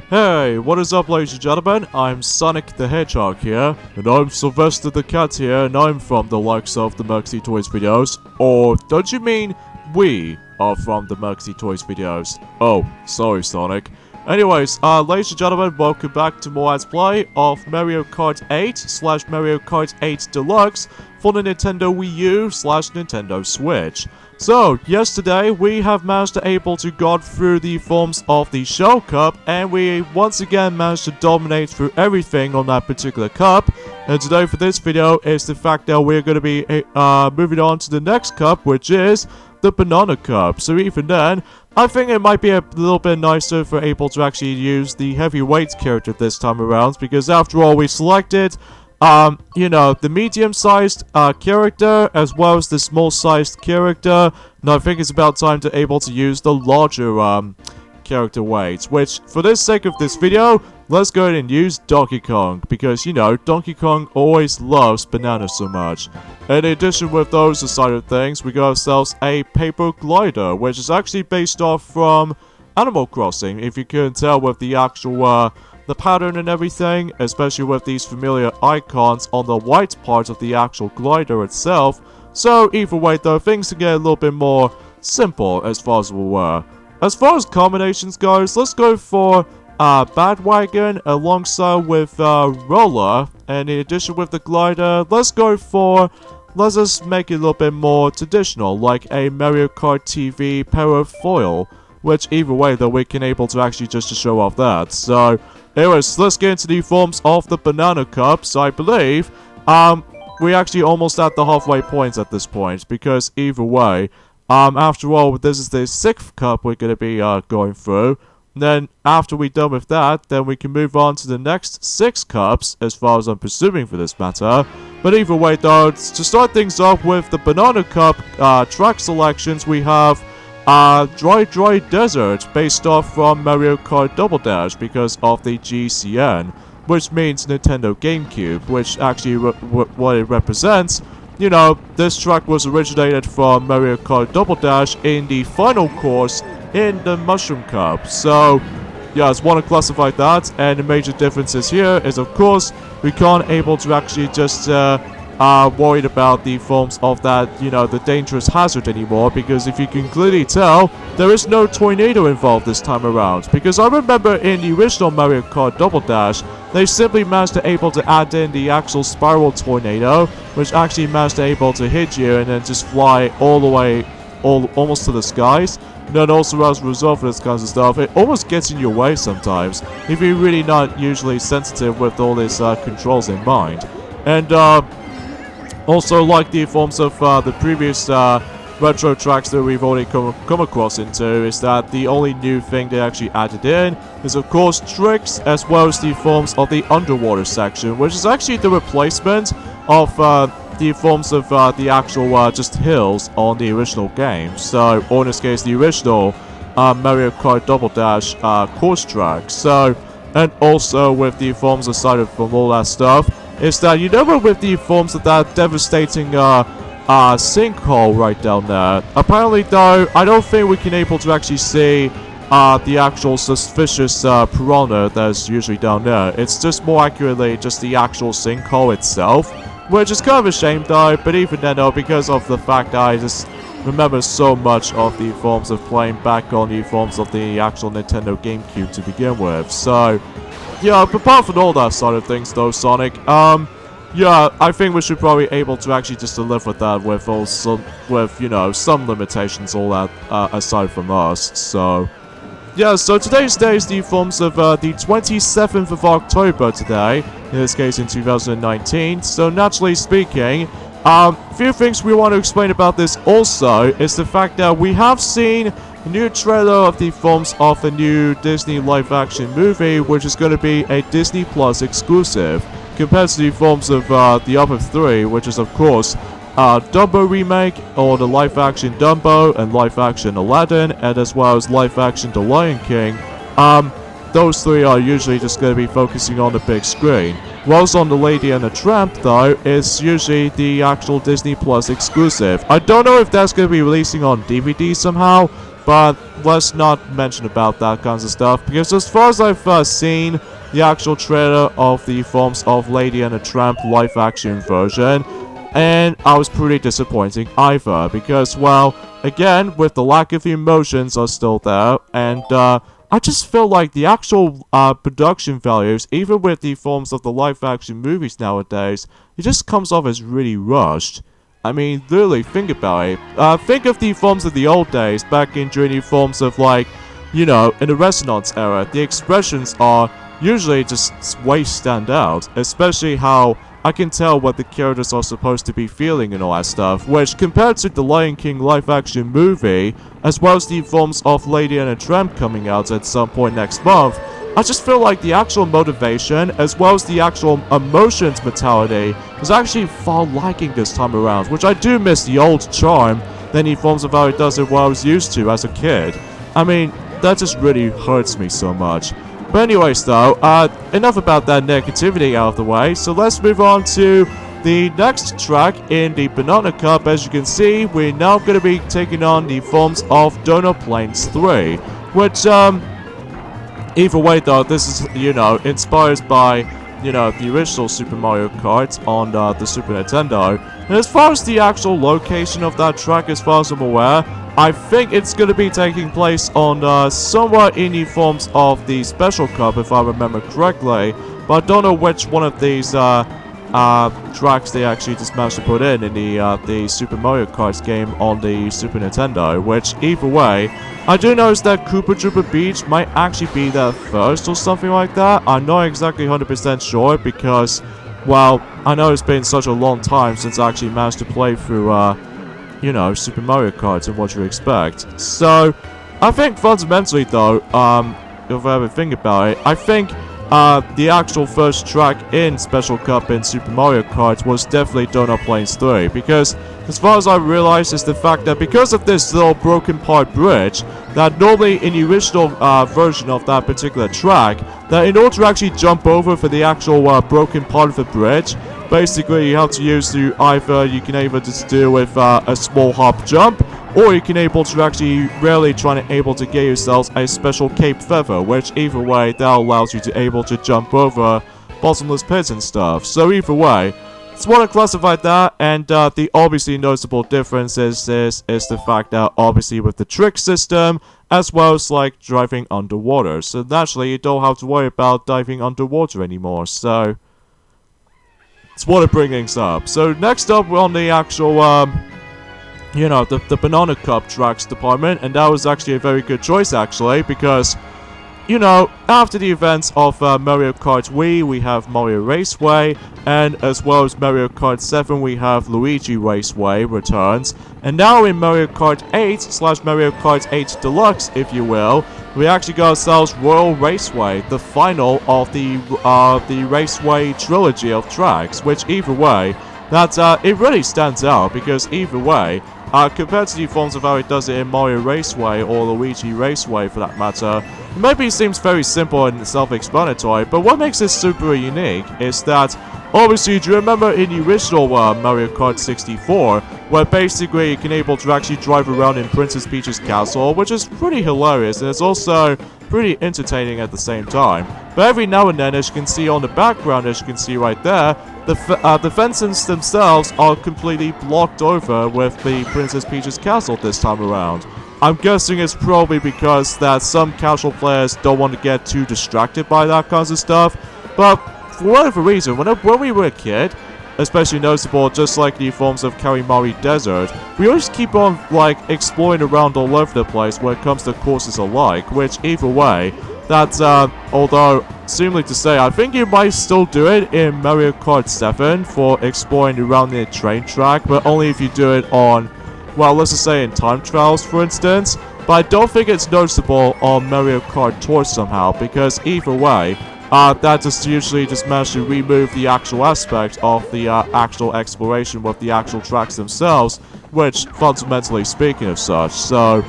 Hey, what is up ladies and gentlemen? I'm Sonic the Hedgehog here, and I'm Sylvester the Cat here, and I'm from the likes of the Merxy Toys videos. Or, don't you mean we are from the Merxy Toys videos? Oh, sorry Sonic. Anyways, ladies and gentlemen, welcome back to more Let's Play of Mario Kart 8 / Mario Kart 8 Deluxe for the Nintendo Wii U / Nintendo Switch. So, yesterday we have managed to able to got through the forms of the Shell Cup, and we once again managed to dominate through everything on that particular cup. And today for this video is the fact that we're going to be moving on to the next cup, which is the Banana Cup. So even then, I think it might be a little bit nicer for able to actually use the heavyweight character this time around, because after all we selected you know, the medium-sized character as well as the small-sized character. And I think it's about time to able to use the larger character weights, which for the sake of this video, let's go ahead and use Donkey Kong, because you know, Donkey Kong always loves bananas so much. In addition with those side of things, we got ourselves a paper glider, which is actually based off from Animal Crossing, if you couldn't tell with the actual the pattern and everything, especially with these familiar icons on the white part of the actual glider itself. So either way though, things can get a little bit more simple as far as we were. As far as combinations goes, let's go for Bandwagon alongside with Roller, and in addition with the glider, let's just make it a little bit more traditional, like a Mario Kart TV parafoil, which either way though we can able to actually just to show off that. So anyways, let's get into the forms of the Banana Cups. I believe we're actually almost at the halfway point at this point, because either way, after all, this is the 6th cup we're going to be going through. And then after we're done with that, then we can move on to the next 6 cups, as far as I'm presuming for this matter. But either way though, to start things off with the Banana Cup track selections, we have Dry Dry Desert, based off from Mario Kart Double Dash because of the GCN, which means Nintendo GameCube, which actually what it represents. You know, this track was originated from Mario Kart Double Dash in the final course in the Mushroom Cup. So yeah, I just want to classify that, and the major differences here is of course we can't able to actually just worried about the forms of that, you know, the dangerous hazard anymore, because if you can clearly tell, there is no tornado involved this time around. Because I remember in the original Mario Kart Double Dash, they simply managed to able to add in the actual spiral tornado, which actually managed to able to hit you and then just fly all the way, almost to the skies. And then also as a result of this kinds of stuff, it almost gets in your way sometimes, if you're really not usually sensitive with all these controls in mind. And also, like the forms of the previous retro tracks that we've already come across into, is that the only new thing they actually added in is of course tricks, as well as the forms of the underwater section, which is actually the replacement of the forms of the actual just hills on the original game. So, or in this case, the original Mario Kart Double Dash course track. So, and also with the forms aside from all that stuff, is that, you know, with the forms of that devastating sinkhole right down there, apparently though, I don't think we can able to actually see the actual suspicious piranha that's usually down there. It's just more accurately just the actual sinkhole itself, which is kind of a shame though. But even then though, because of the fact that I just remember so much of the forms of playing back on the forms of the actual Nintendo GameCube to begin with. So yeah, but apart from all that side of things though, Sonic, yeah, I think we should probably able to actually just to live with that, with also, with, you know, some limitations, all that, aside from us. So yeah, so today's day is the forms of the 27th of October today, in this case in 2019. So naturally speaking, few things we want to explain about this also is the fact that we have seen a new trailer of the forms of a new Disney live-action movie, which is going to be a Disney Plus exclusive, compared to the forms of the other 3, which is of course Dumbo remake, or the live-action Dumbo, and live-action Aladdin, and as well as live-action The Lion King. Those 3 are usually just going to be focusing on the big screen. Whilst on The Lady and the Tramp, though, is usually the actual Disney Plus exclusive. I don't know if that's going to be releasing on DVD somehow, but let's not mention about that kinds of stuff, because as far as I've seen the actual trailer of the Forms of Lady and the Tramp live-action version, and I was pretty disappointing either, because, well, again, with the lack of emotions are still there, and I just feel like the actual production values, even with the forms of the live-action movies nowadays, it just comes off as really rushed. I mean, literally, think about it. Think of the forms of the old days, back in during the forms of, like, you know, in the Renaissance era. The expressions are usually just way stand out, especially how I can tell what the characters are supposed to be feeling and all that stuff, which compared to the Lion King live-action movie, as well as the Forms of Lady and a Tramp coming out at some point next month, I just feel like the actual motivation, as well as the actual emotions mentality, is actually far lacking this time around, which I do miss the old charm than the Forms of how it does it what I was used to as a kid. I mean, that just really hurts me so much. But anyways though, enough about that negativity out of the way, so let's move on to the next track in the Banana Cup. As you can see, we're now going to be taking on the Forms of Donut Plains 3, which, either way though, this is, you know, inspired by, you know, the original Super Mario Kart on the Super Nintendo. And as far as the actual location of that track, as far as I'm aware, I think it's going to be taking place on somewhere in the Forms of the Special Cup, if I remember correctly. But I don't know which one of these tracks they actually just managed to put in the Super Mario Kart game on the Super Nintendo. Which, either way, I do notice that Koopa Troopa Beach might actually be there first or something like that. I'm not exactly 100% sure because, well, I know it's been such a long time since I actually managed to play through, you know, Super Mario Kart and what you expect. So, I think fundamentally though, if I ever think about it, I think the actual first track in Special Cup in Super Mario Kart was definitely Donut Plains 3, because as far as I realized is the fact that because of this little broken part bridge, that normally in the original version of that particular track, that in order to actually jump over for the actual broken part of the bridge, basically you have to use you can either just do with a small hop jump, or you can able to actually really trying to able to get yourselves a special cape feather, which either way that allows you to able to jump over bottomless pits and stuff. So either way, just want to classify that, and the obviously noticeable difference is the fact that obviously with the trick system, as well as like driving underwater, so naturally you don't have to worry about diving underwater anymore. So just want to bring things up. So next up on the actual you know, the Banana Cup tracks department, and that was actually a very good choice actually, because, you know, after the events of Mario Kart Wii, we have Mario Raceway, and as well as Mario Kart 7, we have Luigi Raceway returns, and now in Mario Kart 8 / Mario Kart 8 Deluxe, if you will, we actually got ourselves Royal Raceway, the final of the Raceway trilogy of tracks, which either way, that it really stands out, because either way, compared to the forms of how it does it in Mario Raceway or Luigi Raceway for that matter, it maybe seems very simple and self-explanatory, but what makes it super unique is that, obviously, do you remember in the original Mario Kart 64, where basically you can able to actually drive around in Princess Peach's castle, which is pretty hilarious, and it's also pretty entertaining at the same time. But every now and then, as you can see on the background, as you can see right there, the fences themselves are completely blocked over with the Princess Peach's castle this time around. I'm guessing it's probably because that some casual players don't want to get too distracted by that kinds of stuff, but for whatever reason, when we were a kid, especially noticeable just like the forms of Karimari Desert, we always keep on like exploring around all over the place when it comes to courses alike, which either way, that's although seemingly to say, I think you might still do it in Mario Kart 7 for exploring around the train track, but only if you do it on, well, let's just say in time trials for instance, but I don't think it's noticeable on Mario Kart Tour somehow, because either way, that just usually just managed to remove the actual aspect of the actual exploration with the actual tracks themselves, which fundamentally speaking of such. So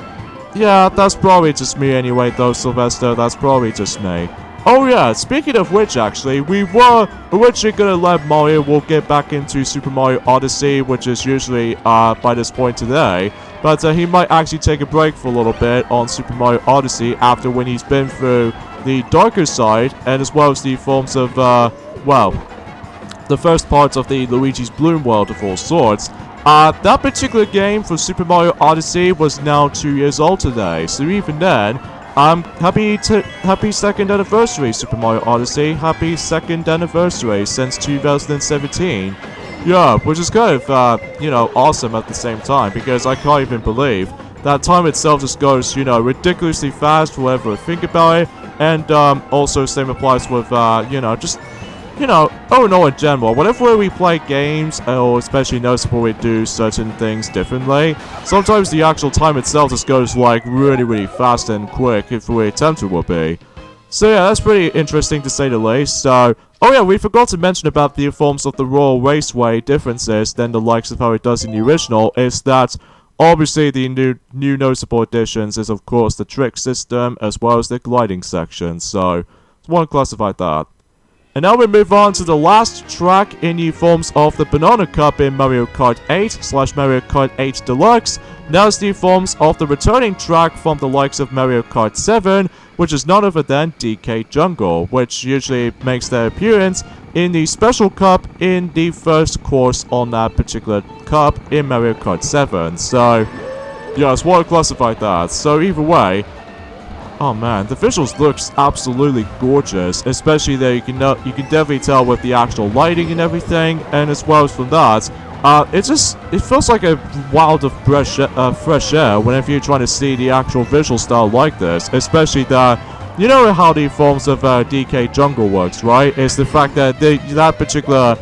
yeah, that's probably just me anyway though, Sylvester, that's probably just me. Oh yeah, speaking of which actually, we were originally gonna let Mario will get back into Super Mario Odyssey, which is usually by this point today, but but he might actually take a break for a little bit on Super Mario Odyssey after when he's been through the darker side, and as well as the forms of, well, the first parts of the Luigi's Bloom world of all sorts. That particular game for Super Mario Odyssey was now 2 years old today, so even then, happy 2nd anniversary, Super Mario Odyssey. Happy 2nd anniversary since 2017. Yeah, which is kind of, you know, awesome at the same time, because I can't even believe that time itself just goes, you know, ridiculously fast whenever I think about it. And, also same applies with, you know, just, you know, oh no, in general, whenever we play games, or especially noticeable we do certain things differently, sometimes the actual time itself just goes, like, really, really fast and quick if we attempt it will be. So yeah, that's pretty interesting to say the least. So, oh yeah, we forgot to mention about the forms of the Royal Raceway differences than the likes of how it does in the original, is that obviously the new noticeable additions is of course the trick system as well as the gliding section, so just want to classify that. And now we move on to the last track in the forms of the Banana Cup in Mario Kart 8 / Mario Kart 8 Deluxe. Now it's the forms of the returning track from the likes of Mario Kart 7, which is none other than DK Jungle, which usually makes their appearance in the special cup in the first course on that particular cup in Mario Kart 7. So, yeah, I just want to classify that. So either way, oh man, the visuals looks absolutely gorgeous, especially there you can definitely tell with the actual lighting and everything, and as well as from that, it feels like a wild of fresh air whenever you're trying to see the actual visual style like this, especially the, you know how the forms of DK Jungle works, right? It's the fact that that particular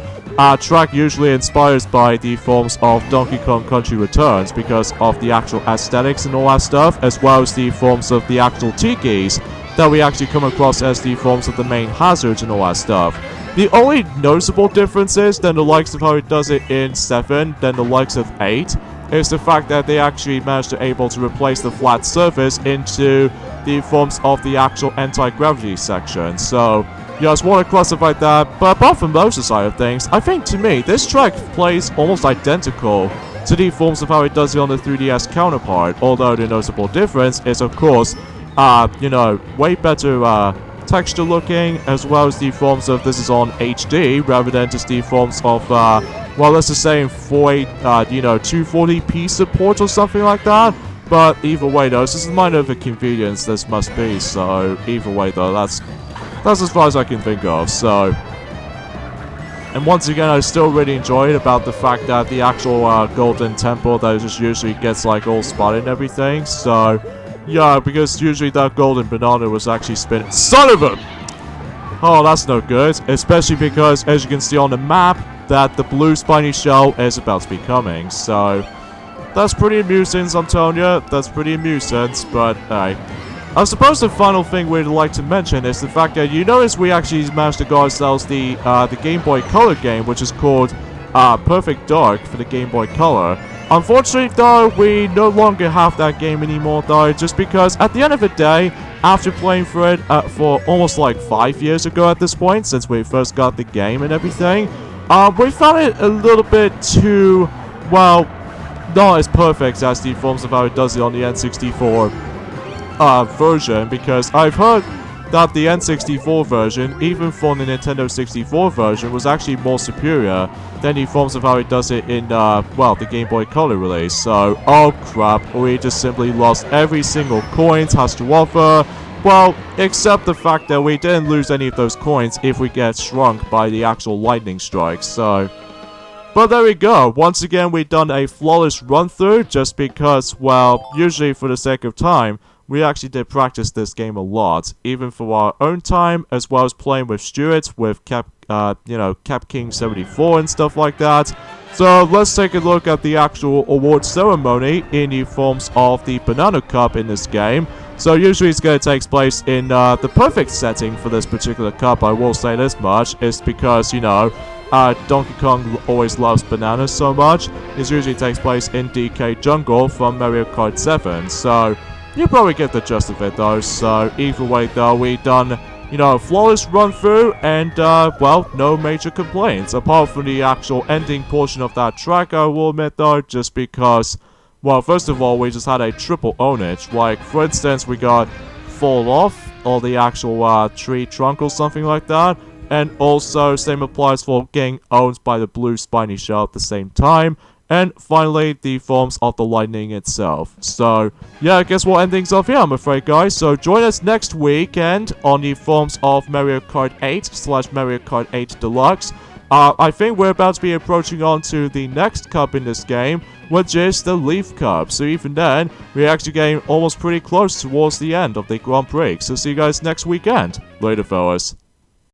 track usually inspires by the forms of Donkey Kong Country Returns because of the actual aesthetics and all that stuff, as well as the forms of the actual tikis that we actually come across as the forms of the main hazards and all that stuff. The only noticeable differences than the likes of how it does it in 7 than the likes of 8 is the fact that they actually managed to able to replace the flat surface into the forms of the actual anti-gravity section. So, yeah, I just want to classify that, but apart from those side of things, I think to me, this track plays almost identical to the forms of how it does it on the 3DS counterpart, although the noticeable difference is, of course, you know, way better, texture looking, as well as the forms of this is on HD, rather than just the forms of, well, let's just say in 240p support or something like that. But either way, though, this is minor of a convenience this must be, so either way, though, that's as far as I can think of, so. And once again, I still really enjoy it about the fact that the actual golden temple that just usually gets like all spotted and everything, so. Yeah, because usually that golden banana was actually spinning. Son of a! Oh, that's no good, especially because, as you can see on the map, that the blue spiny shell is about to be coming, so. That's pretty amusing, I'm telling you. That's pretty amusing, but hey. I suppose the final thing we'd like to mention is the fact that you notice we actually managed to get ourselves the Game Boy Color game, which is called Perfect Dark for the Game Boy Color. Unfortunately, though, we no longer have that game anymore, though, just because at the end of the day, after playing through it for almost like 5 years ago at this point, since we first got the game and everything, we found it a little bit too, well, not as perfect as the forms of how it does it on the N64 version, because I've heard that the N64 version, even for the Nintendo 64 version, was actually more superior than the forms of how it does it in, well, the Game Boy Color release. So, oh crap, we just simply lost every single coin it has to offer. Well, except the fact that we didn't lose any of those coins if we get shrunk by the actual lightning strikes, so. But there we go, once again we've done a flawless run through just because, well, usually for the sake of time, we actually did practice this game a lot, even for our own time, as well as playing with Stuart, with Cap King 74 and stuff like that. So let's take a look at the actual award ceremony in the forms of the Banana Cup in this game. So usually it's going to take place in the perfect setting for this particular cup, I will say this much, is because, you know, Donkey Kong always loves bananas so much. It usually takes place in DK Jungle from Mario Kart 7, so you probably get the gist of it though. So either way though, we done, you know, a flawless run through and, well, no major complaints. Apart from the actual ending portion of that track, I will admit though, just because, well, first of all, we just had a triple ownage. Like, for instance, we got fall off, or the actual tree trunk or something like that. And also, same applies for getting owned by the blue spiny shell at the same time. And finally, the forms of the lightning itself. So, yeah, I guess we'll end things off here, I'm afraid, guys. So, join us next weekend on the forms of Mario Kart 8 / Mario Kart 8 Deluxe. I think we're about to be approaching on to the next cup in this game, which is the Leaf Cup. So even then, we're actually getting almost pretty close towards the end of the Grand Prix. So see you guys next weekend. Later, fellas.